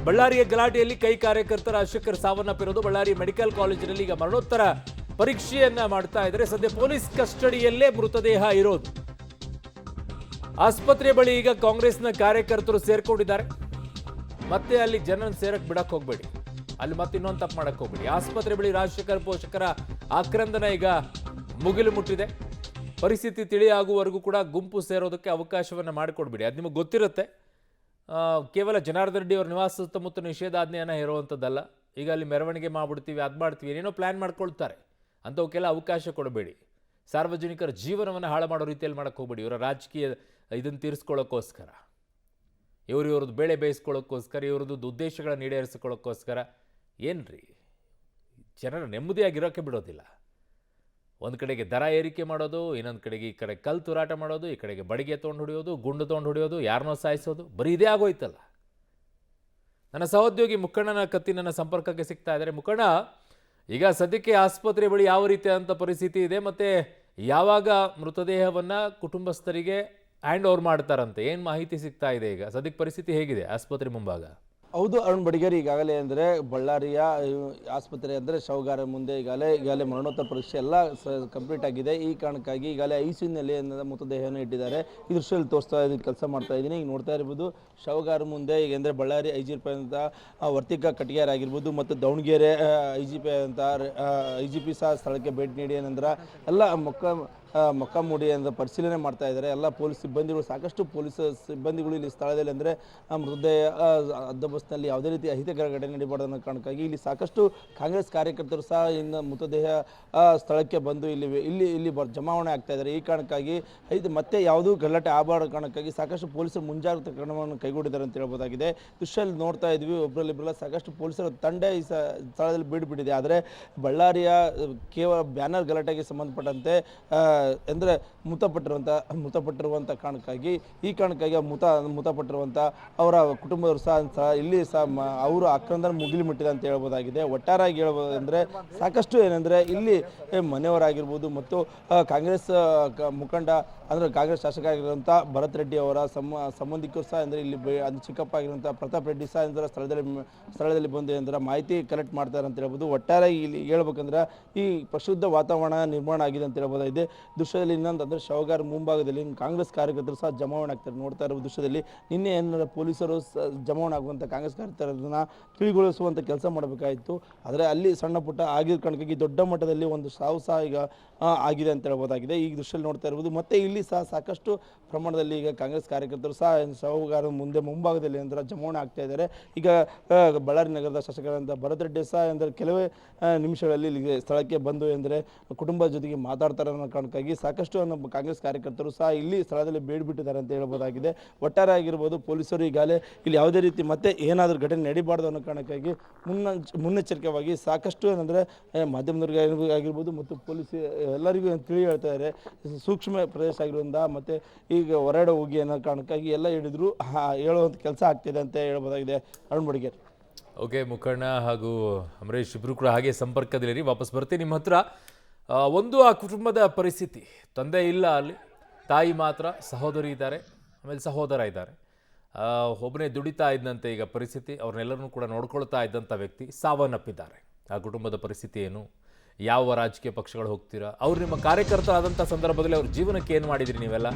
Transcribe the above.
ಬಳ್ಳಾರಿಯ ಗಲಾಟೆಯಲ್ಲಿ ಕೈ ಕಾರ್ಯಕರ್ತರ ರಾಜಶೇಖರ್ ಸಾವನ್ನಪ್ಪಿರೋದು. ಬಳ್ಳಾರಿ ಮೆಡಿಕಲ್ ಕಾಲೇಜಿನಲ್ಲಿ ಈಗ ಮರಣೋತ್ತರ ಪರೀಕ್ಷೆಯನ್ನ ಮಾಡ್ತಾ ಇದ್ದಾರೆ. ಸದ್ಯ ಪೊಲೀಸ್ ಕಸ್ಟಡಿಯಲ್ಲೇ ಮೃತದೇಹ ಇರೋದು. ಆಸ್ಪತ್ರೆ ಬಳಿ ಈಗ ಕಾಂಗ್ರೆಸ್ನ ಕಾರ್ಯಕರ್ತರು ಸೇರ್ಕೊಂಡಿದ್ದಾರೆ. ಮತ್ತೆ ಅಲ್ಲಿ ಜನರನ್ನು ಸೇರಕ್ ಬಿಡಕ್ ಹೋಗ್ಬೇಡಿ, ಅಲ್ಲಿ ಮತ್ತೆ ಇನ್ನೊಂದು ತಪ್ಪು ಮಾಡಕ್ ಹೋಗ್ಬೇಡಿ. ಆಸ್ಪತ್ರೆ ಬಳಿ ರಾಜಶೇಖರ್ ಪೋಷಕರ ಆಕ್ರಂದನ ಈಗ ಮುಗಿಲು ಮುಟ್ಟಿದೆ. ಪರಿಸ್ಥಿತಿ ತಿಳಿಯಾಗುವವರೆಗೂ ಕೂಡ ಗುಂಪು ಸೇರೋದಕ್ಕೆ ಅವಕಾಶವನ್ನು ಮಾಡಿಕೊಡ್ಬೇಡಿ. ಅದು ನಿಮಗೆ ಗೊತ್ತಿರುತ್ತೆ. ಕೇವಲ ಜನಾರ್ದನ್ ರೆಡ್ಡಿ ಅವರ ನಿವಾಸ ಸುತ್ತಮುತ್ತ ನಿಷೇಧಾಜ್ಞೆಯನ್ನು ಹೇರುವಂಥದ್ದಲ್ಲ. ಈಗ ಅಲ್ಲಿ ಮೆರವಣಿಗೆ ಮಾಡ್ಬಿಡ್ತೀವಿ, ಅದು ಮಾಡ್ತೀವಿ, ಏನೇನೋ ಪ್ಲ್ಯಾನ್ ಮಾಡ್ಕೊಳ್ತಾರೆ. ಅಂಥವಕ್ಕೆಲ್ಲ ಅವಕಾಶ ಕೊಡಬೇಡಿ. ಸಾರ್ವಜನಿಕರ ಜೀವನವನ್ನು ಹಾಳು ಮಾಡೋ ರೀತಿಯಲ್ಲಿ ಮಾಡೋಕ್ಕೆ ಹೋಗ್ಬೇಡಿ. ಇವರ ರಾಜಕೀಯ ಇದನ್ನು ತೀರಿಸ್ಕೊಳ್ಳೋಕ್ಕೋಸ್ಕರ, ಇವ್ರದ್ದು ಬೇಳೆ ಬೇಯಿಸ್ಕೊಳ್ಳೋಕ್ಕೋಸ್ಕರ, ಇವ್ರದ್ದು ಉದ್ದೇಶಗಳನ್ನು ಈಡೇರಿಸ್ಕೊಳ್ಳೋಕ್ಕೋಸ್ಕರ ಏನ್ರಿ ಜನರ ನೆಮ್ಮದಿಯಾಗಿರೋಕ್ಕೆ ಬಿಡೋದಿಲ್ಲ. ಒಂದು ಕಡೆಗೆ ದರ ಏರಿಕೆ ಮಾಡೋದು, ಇನ್ನೊಂದು ಕಡೆಗೆ ಈ ಕಡೆ ಕಲ್ಲು ತೂರಾಟ ಮಾಡೋದು, ಈ ಕಡೆಗೆ ಬಡಿಗೆ ತೊಗೊಂಡು ಹೊಡೆಯೋದು, ಗುಂಡು ತೊಗೊಂಡು ಹೊಡೆಯೋದು, ಯಾರನ್ನೋ ಸಾಯಿಸೋದು, ಬರೀ ಇದೇ ಆಗೋಯ್ತಲ್ಲ. ನನ್ನ ಸಹೋದ್ಯೋಗಿ ಮುಖಣ್ಣನ ಕತ್ತಿ ನನ್ನ ಸಂಪರ್ಕಕ್ಕೆ ಸಿಗ್ತಾ ಇದ್ದಾರೆ. ಮುಖಣ್ಣ, ಈಗ ಸದ್ಯಕ್ಕೆ ಆಸ್ಪತ್ರೆ ಬಳಿ ಯಾವ ರೀತಿಯಾದಂಥ ಪರಿಸ್ಥಿತಿ ಇದೆ, ಮತ್ತು ಯಾವಾಗ ಮೃತದೇಹವನ್ನು ಕುಟುಂಬಸ್ಥರಿಗೆ ಹ್ಯಾಂಡ್ ಓವರ್ ಮಾಡ್ತಾರಂತೆ, ಏನು ಮಾಹಿತಿ ಸಿಗ್ತಾ ಇದೆ? ಈಗ ಸದ್ಯಕ್ಕೆ ಪರಿಸ್ಥಿತಿ ಹೇಗಿದೆ ಆಸ್ಪತ್ರೆ ಮುಂಭಾಗ? ಹೌದು ಅರುಣ್ ಬಡಿಗೇರಿ, ಈಗಾಗಲೇ ಅಂದರೆ ಬಳ್ಳಾರಿಯ ಆಸ್ಪತ್ರೆ ಅಂದರೆ ಶವಗಾರ ಮುಂದೆ ಈಗಾಗಲೇ ಮರಣೋತ್ತರ ಪರೀಕ್ಷೆ ಎಲ್ಲ ಕಂಪ್ಲೀಟ್ ಆಗಿದೆ. ಈ ಕಾರಣಕ್ಕಾಗಿ ಈಗಾಗಲೇ ಐಸಿಯುನಲ್ಲಿ ಮೃತದೇಹವನ್ನು ಇಟ್ಟಿದ್ದಾರೆ. ಈ ದೃಶ್ಯದಲ್ಲಿ ತೋರಿಸ್ತಾ ಇದ್ದೀನಿ, ಕೆಲಸ ಮಾಡ್ತಾ ಇದ್ದೀನಿ. ಈಗ ನೋಡ್ತಾ ಇರ್ಬೋದು ಶವಗಾರ ಮುಂದೆ ಈಗ ಅಂದರೆ ಬಳ್ಳಾರಿ IGP ಅಂತ ವರ್ತಿಕಾ ಕಟಿಯಾರ್ ಆಗಿರ್ಬೋದು ಮತ್ತು ದಾವಣಗೆರೆ IGP ಅಂತ IGP ಸಹ ಸ್ಥಳಕ್ಕೆ ಭೇಟಿ ನೀಡಿ ನಂತರ ಎಲ್ಲ ಮೊಕ್ಕಮೂಡಿ ಅಂತ ಪರಿಶೀಲನೆ ಮಾಡ್ತಾ ಇದ್ದಾರೆ. ಎಲ್ಲ ಪೊಲೀಸ್ ಸಿಬ್ಬಂದಿಗಳು, ಸಾಕಷ್ಟು ಪೊಲೀಸ್ ಸಿಬ್ಬಂದಿಗಳು ಇಲ್ಲಿ ಸ್ಥಳದಲ್ಲಿ ಅಂದರೆ ಮೃತದೇಹ ಹದ್ದಬಸ್ನಲ್ಲಿ ಯಾವುದೇ ರೀತಿ ಅಹಿತಕರ ಘಟನೆ ನಡೀಬಾರ್ದು ಅನ್ನೋ ಕಾರಣಕ್ಕಾಗಿ ಇಲ್ಲಿ ಸಾಕಷ್ಟು ಕಾಂಗ್ರೆಸ್ ಕಾರ್ಯಕರ್ತರು ಸಹ ಇನ್ನು ಮೃತದೇಹ ಸ್ಥಳಕ್ಕೆ ಬಂದು ಇಲ್ಲಿ ಜಮಾವಣೆ ಆಗ್ತಾ ಇದ್ದಾರೆ. ಈ ಕಾರಣಕ್ಕಾಗಿ ಮತ್ತೆ ಯಾವುದೂ ಗಲಾಟೆ ಆಗಬಾರ್ದು ಕಾರಣಕ್ಕಾಗಿ ಸಾಕಷ್ಟು ಪೊಲೀಸರು ಮುಂಜಾಗ್ರತಾ ಕ್ರಮವನ್ನು ಕೈಗೊಂಡಿದ್ದಾರೆ ಅಂತ ಹೇಳ್ಬೋದಾಗಿದೆ. ದೃಶ್ಯದಲ್ಲಿ ನೋಡ್ತಾ ಇದ್ವಿ, ಒಬ್ಬರಲ್ಲಿಬ್ಬರಲ್ಲ ಸಾಕಷ್ಟು ಪೊಲೀಸರ ತಂಡ ಈ ಸ್ಥಳದಲ್ಲಿ ಬೀಡುಬಿಟ್ಟಿದೆ. ಆದರೆ ಬಳ್ಳಾರಿಯ ಕೇವಲ ಬ್ಯಾನರ್ ಗಲಾಟೆಗೆ ಸಂಬಂಧಪಟ್ಟಂತೆ ಅಂದರೆ ಮೃತಪಟ್ಟಿರುವಂಥ ಕಾರಣಕ್ಕಾಗಿ ಮೃತಪಟ್ಟಿರುವಂಥ ಅವರ ಕುಟುಂಬದವರು ಸಹ ಇಲ್ಲಿ ಸಹ ಅವರು ಆಕ್ರಂದನ ಮುಗಿಲು ಮುಟ್ಟಿದೆ ಅಂತ ಹೇಳ್ಬೋದಾಗಿದೆ. ಒಟ್ಟಾರೆಯಾಗಿ ಹೇಳ್ಬೋದು ಅಂದರೆ ಸಾಕಷ್ಟು ಏನಂದರೆ ಇಲ್ಲಿ ಮನೆಯವರಾಗಿರ್ಬೋದು ಮತ್ತು ಕಾಂಗ್ರೆಸ್ ಮುಖಂಡ ಅಂದರೆ ಕಾಂಗ್ರೆಸ್ ಶಾಸಕ ಆಗಿರುವಂಥ ಭರತ್ ರೆಡ್ಡಿ ಅವರ ಸಂಬಂಧಿಕರು ಸಹ ಅಂದರೆ ಇಲ್ಲಿ ಚಿಕ್ಕಪ್ಪ ಆಗಿರುವಂಥ ಪ್ರತಾಪ್ ರೆಡ್ಡಿ ಸಹ ಅಂದರೆ ಸ್ಥಳದಲ್ಲಿ ಬಂದು ಅಂದರೆ ಮಾಹಿತಿ ಕಲೆಕ್ಟ್ ಮಾಡ್ತಾರೆ ಅಂತ ಹೇಳ್ಬೋದು. ಒಟ್ಟಾರೆ ಇಲ್ಲಿ ಹೇಳ್ಬೇಕಂದ್ರೆ ಈ ಪ್ರಕ್ಷುಬ್ಧ ವಾತಾವರಣ ನಿರ್ಮಾಣ ಆಗಿದೆ ಅಂತ ಹೇಳ್ಬೋದಾಗಿದೆ. ದೃಶ್ಯದಲ್ಲಿ ಇನ್ನೊಂದು ಅಂದರೆ ಶವಗಾರ ಮುಂಭಾಗದಲ್ಲಿ ಕಾಂಗ್ರೆಸ್ ಕಾರ್ಯಕರ್ತರು ಸಹ ಜಮಾವಣೆ ಆಗ್ತಾರೆ. ನೋಡ್ತಾ ಇರೋ ದೃಶ್ಯದಲ್ಲಿ ನಿನ್ನೆ ಏನಾರ ಪೊಲೀಸರು ಜಮಾವಣೆ ಆಗುವಂಥ ಕಾಂಗ್ರೆಸ್ ಕಾರ್ಯಕರ್ತರನ್ನ ತಿಳಿಗೊಳಿಸುವಂಥ ಕೆಲಸ ಮಾಡಬೇಕಾಯಿತು. ಆದರೆ ಅಲ್ಲಿ ಸಣ್ಣ ಪುಟ್ಟ ಆಗಿರೋ ಕಾರಣಕ್ಕಾಗಿ ದೊಡ್ಡ ಮಟ್ಟದಲ್ಲಿ ಒಂದು ಸಾವು ಸಹ ಈಗ ಆಗಿದೆ ಅಂತ ಹೇಳ್ಬೋದಾಗಿದೆ. ಈ ದೃಶ್ಯದಲ್ಲಿ ನೋಡ್ತಾ ಇರ್ಬೋದು. ಮತ್ತು ಇಲ್ಲಿ ಸಹ ಸಾಕಷ್ಟು ಪ್ರಮಾಣದಲ್ಲಿ ಈಗ ಕಾಂಗ್ರೆಸ್ ಕಾರ್ಯಕರ್ತರು ಸಹ ಶವಗಾರ ಮುಂಭಾಗದಲ್ಲಿ ಅಂದರೆ ಜಮಾವಣೆ ಆಗ್ತಾ ಇದ್ದಾರೆ. ಈಗ ಬಳ್ಳಾರಿ ನಗರದ ಶಾಸಕರಾದಂಥ ಭರತ್ ರೆಡ್ಡಿ ಸಹ ಅಂದರೆ ಕೆಲವೇ ನಿಮಿಷಗಳಲ್ಲಿ ಇಲ್ಲಿಗೆ ಸ್ಥಳಕ್ಕೆ ಬಂದು ಅಂದರೆ ಕುಟುಂಬದ ಜೊತೆಗೆ ಮಾತಾಡ್ತಾರೆ ಅನ್ನೋ ಕಾರಣಕ್ಕಾಗಿ ಸಾಕಷ್ಟು ನಮ್ಮ ಕಾಂಗ್ರೆಸ್ ಕಾರ್ಯಕರ್ತರು ಸಹ ಇಲ್ಲಿ ಸ್ಥಳದಲ್ಲಿ ಬೇಡಿಬಿಟ್ಟಿದ್ದಾರೆ ಅಂತ ಹೇಳ್ಬೋದಾಗಿದೆ. ಒಟ್ಟಾರೆ ಆಗಿರ್ಬೋದು ಪೊಲೀಸರು ಈಗಾಗಲೇ ಇಲ್ಲಿ ಯಾವುದೇ ರೀತಿ ಮತ್ತೆ ಏನಾದರೂ ಘಟನೆ ನಡೀಬಾರ್ದು ಅನ್ನೋ ಕಾರಣಕ್ಕಾಗಿ ಮುನ್ನೆಚ್ಚರಿಕೆಯಾಗಿ ಸಾಕಷ್ಟು ಏನಂದರೆ ಮಾಧ್ಯಮದವ್ರಿಗೆ ಆಗಿರ್ಬೋದು ಮತ್ತು ಪೊಲೀಸ್ ಎಲ್ಲರಿಗೂ ತಿಳಿ ಹೇಳ್ತಾ ಇದ್ದಾರೆ. ಸೂಕ್ಷ್ಮ ಪ್ರದೇಶ ಆಗಿರೋದ್ರಿಂದ ಮತ್ತು ಈಗ ಹೊರಗಡೆ ಹೋಗಿ ಅನ್ನೋ ಕಾರಣಕ್ಕಾಗಿ ಎಲ್ಲ ಹೇಳಿದ್ರು ಹೇಳುವಂಥ ಕೆಲಸ ಆಗ್ತಿದೆ ಅಂತ ಹೇಳ್ಬೋದಾಗಿದೆ. ಅರುಣ್ ಬಡಿಗೇರ್. ಓಕೆ ಮುಖಣ್ಣ ಹಾಗೂ ಅಮರೇಶ್ ಇಬ್ಬರು ಕೂಡ ಹಾಗೆ ಸಂಪರ್ಕದಲ್ಲಿರಿ. ವಾಪಸ್ ಬರ್ತೀನಿ ನಿಮ್ಮ ಹತ್ರ. ಒಂದು ಆ ಕುಟುಂಬದ ಪರಿಸ್ಥಿತಿ, ತಂದೆ ಇಲ್ಲ ಅಲ್ಲಿ, ತಾಯಿ ಮಾತ್ರ, ಸಹೋದರಿ ಇದ್ದಾರೆ, ಆಮೇಲೆ ಸಹೋದರ ಇದ್ದಾರೆ. ಒಬ್ಬನೇ ದುಡಿತಾ ಇದ್ದಂತೆ ಈಗ ಪರಿಸ್ಥಿತಿ, ಅವ್ರನ್ನೆಲ್ಲರನ್ನೂ ಕೂಡ ನೋಡ್ಕೊಳ್ತಾ ಇದ್ದಂಥ ವ್ಯಕ್ತಿ ಸಾವನ್ನಪ್ಪಿದ್ದಾರೆ. ಆ ಕುಟುಂಬದ ಪರಿಸ್ಥಿತಿ ಏನು, ಯಾವ ರಾಜಕೀಯ ಪಕ್ಷಗಳು ಹೋಗ್ತೀರಾ, ಅವ್ರು ನಿಮ್ಮ ಕಾರ್ಯಕರ್ತರಾದಂಥ ಸಂದರ್ಭದಲ್ಲಿ ಅವ್ರ ಜೀವನಕ್ಕೆ ಏನು ಮಾಡಿದಿರಿ ನೀವೆಲ್ಲ?